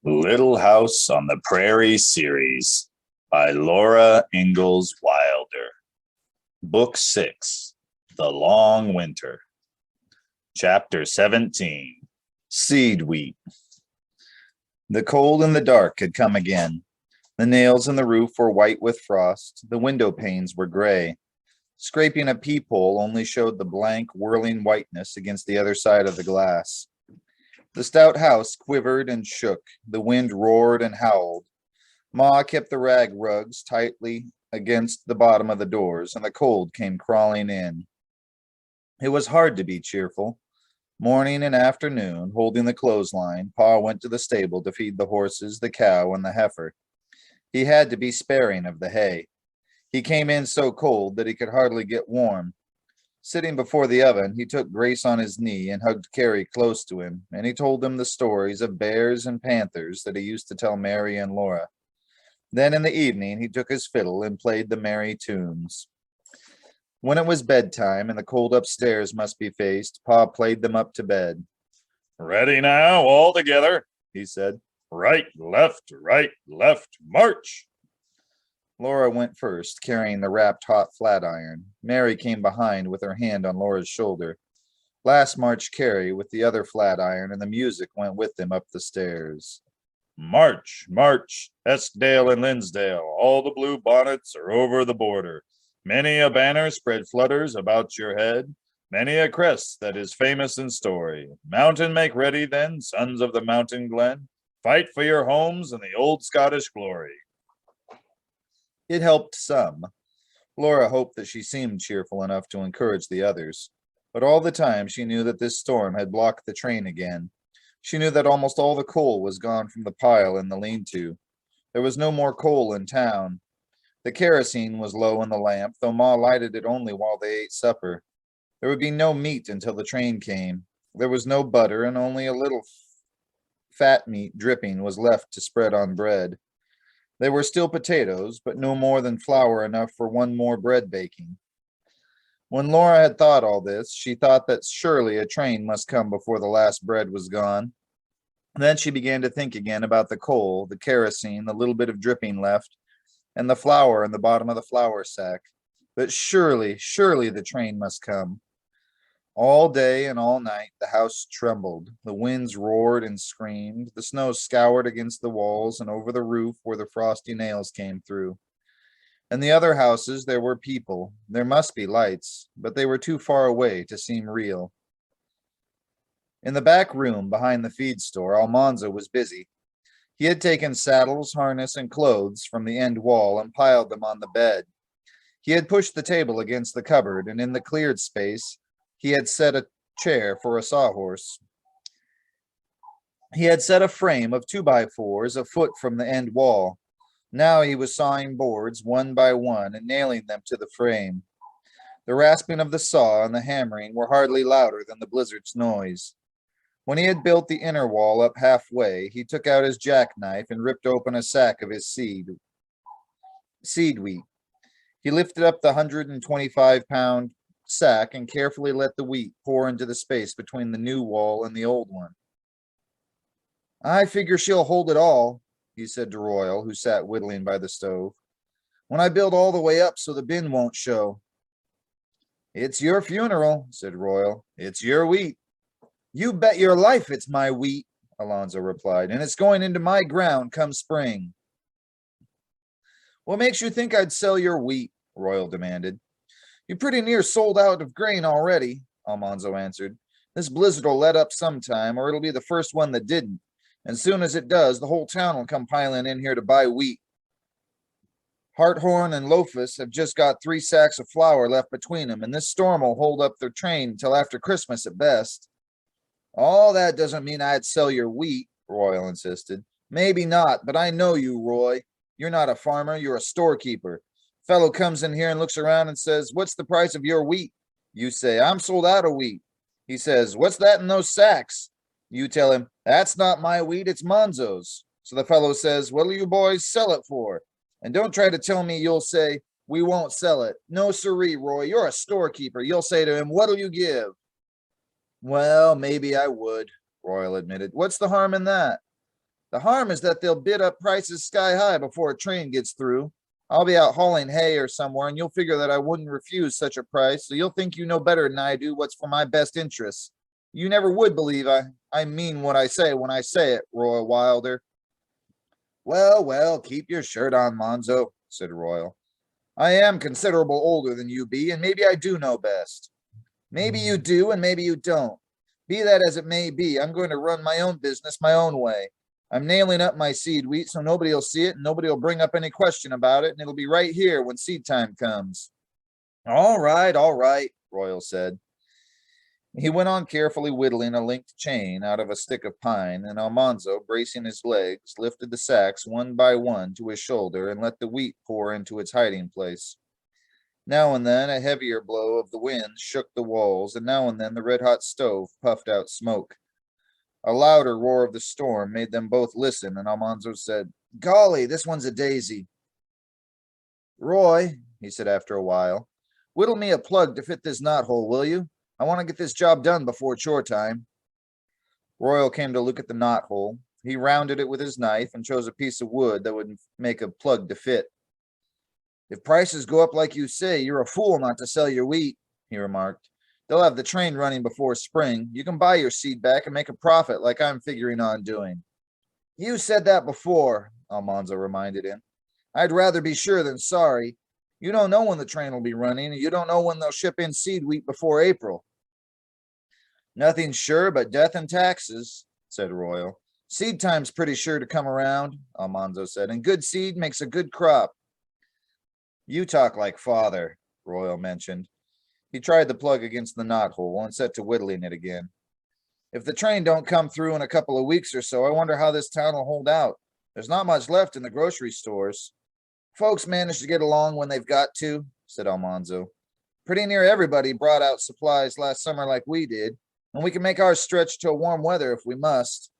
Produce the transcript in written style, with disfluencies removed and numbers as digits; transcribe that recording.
Little House on the Prairie series by Laura Ingalls Wilder. Book 6, The Long Winter. Chapter 17, Seed Wheat. The cold and the dark had come again. The nails in the roof were white with frost. The window panes were gray. Scraping a peephole only showed the blank, whirling whiteness against the other side of the glass. The stout house quivered and shook. The wind roared and howled. Ma kept the rag rugs tightly against the bottom of the doors, and the cold came crawling in. It was hard to be cheerful. Morning and afternoon, holding the clothesline, Pa went to the stable to feed the horses, the cow, and the heifer. He had to be sparing of the hay. He came in so cold that he could hardly get warm. Sitting before the oven, he took Grace on his knee and hugged Carrie close to him, and he told them the stories of bears and panthers that he used to tell Mary and Laura. Then in the evening, he took his fiddle and played the merry tunes. When it was bedtime and the cold upstairs must be faced, Pa played them up to bed. "Ready now, all together," he said. Right, left, march." Laura went first, carrying the wrapped hot flatiron. Mary came behind with her hand on Laura's shoulder. Last marched Carrie with the other flatiron, and the music went with them up the stairs. "March, march, Eskdale and Linsdale, all the blue bonnets are over the border. Many a banner spread flutters about your head, many a crest that is famous in story. Mountain make ready then, sons of the mountain glen, fight for your homes and the old Scottish glory." It helped some. Laura hoped that she seemed cheerful enough to encourage the others, but all the time she knew that this storm had blocked the train again. She knew that almost all the coal was gone from the pile in the lean-to. There was no more coal in town. The kerosene was low in the lamp, though Ma lighted it only while they ate supper. There would be no meat until the train came. There was no butter, and only a little fat meat dripping was left to spread on bread. There were still potatoes, but no more than flour enough for one more bread baking. When Laura had thought all this, she thought that surely a train must come before the last bread was gone. And then she began to think again about the coal, the kerosene, the little bit of dripping left, and the flour in the bottom of the flour sack. But surely the train must come. All day and all night the house trembled. The winds roared and screamed. The snow scoured against the walls and over the roof where the frosty nails came through. In the other houses there were people. There must be lights, but they were too far away to seem real. In the back room behind the feed store, Almanzo was busy. He had taken saddles, harness, and clothes from the end wall and piled them on the bed. He had pushed the table against the cupboard, and in the cleared space, he had set a chair for a sawhorse. He had set a frame of 2x4s a foot from the end wall. Now he was sawing boards one by one and nailing them to the frame. The rasping of the saw and the hammering were hardly louder than the blizzard's noise. When he had built the inner wall up halfway, he took out his jackknife and ripped open a sack of his seed wheat. He lifted up the 125-pound sack and carefully let the wheat pour into the space between the new wall and the old one. "I figure she'll hold it all," he said to Royal, who sat whittling by the stove, "when I build all the way up so the bin won't show." "It's your funeral," said Royal. "It's your wheat." "You bet your life it's my wheat," Alonzo replied, "and it's going into my ground come spring." "What makes you think I'd sell your wheat?" Royal demanded. "You're pretty near sold out of grain already," Almanzo answered. "This blizzard will let up sometime, or it'll be the first one that didn't. And soon as it does, the whole town will come piling in here to buy wheat. Harthorn and Lofus have just got 3 sacks of flour left between them, and this storm will hold up their train until after Christmas at best." "All that doesn't mean I'd sell your wheat," Royal insisted. "Maybe not, but I know you, Roy. You're not a farmer, you're a storekeeper. Fellow comes in here and looks around and says, 'What's the price of your wheat?' You say, 'I'm sold out of wheat.' He says, 'What's that in those sacks?' You tell him, 'That's not my wheat, it's Monzo's.' So the fellow says, 'What'll you boys sell it for?' And don't try to tell me you'll say, 'We won't sell it.' No siree, Roy, you're a storekeeper. You'll say to him, 'What'll you give?'" "Well, maybe I would," Royal admitted. "What's the harm in that?" The harm is that they'll bid up prices sky high before a train gets through. I'll be out hauling hay or somewhere, and you'll figure that I wouldn't refuse such a price, so you'll think you know better than I do what's for my best interests. You never would believe I mean what I say when I say it, Royal Wilder." "Well, well, keep your shirt on, Monzo," said Royal. "I am considerable older than you be, and maybe I do know best." "Maybe you do, and maybe you don't. Be that as it may be, I'm going to run my own business my own way. I'm nailing up my seed wheat so nobody'll see it and nobody will bring up any question about it, and it'll be right here when seed time comes." All right, Royal said. He went on carefully whittling a linked chain out of a stick of pine, and Almanzo, bracing his legs, lifted the sacks one by one to his shoulder and let the wheat pour into its hiding place. Now and then a heavier blow of the wind shook the walls, and now and then the red-hot stove puffed out smoke. A louder roar of the storm made them both listen, and Almanzo said, "Golly, this one's a daisy." "Roy," he said after a while, "whittle me a plug to fit this knothole, will you? I want to get this job done before chore time." Royal came to look at the knothole. He rounded it with his knife and chose a piece of wood that would make a plug to fit. "If prices go up like you say, you're a fool not to sell your wheat," he remarked. "They'll have the train running before spring. You can buy your seed back and make a profit like I'm figuring on doing." "You said that before," Almanzo reminded him. "I'd rather be sure than sorry. You don't know when the train will be running, and you don't know when they'll ship in seed wheat before April." "Nothing's sure but death and taxes," said Royal. "Seed time's pretty sure to come around," Almanzo said, "and good seed makes a good crop." "You talk like father," Royal mentioned. He tried the plug against the knothole and set to whittling it again. "If the train don't come through in a couple of weeks or so, I wonder how this town will hold out. There's not much left in the grocery stores." "Folks manage to get along when they've got to," said Almanzo. "Pretty near everybody brought out supplies last summer like we did, and we can make ours stretch till warm weather if we must."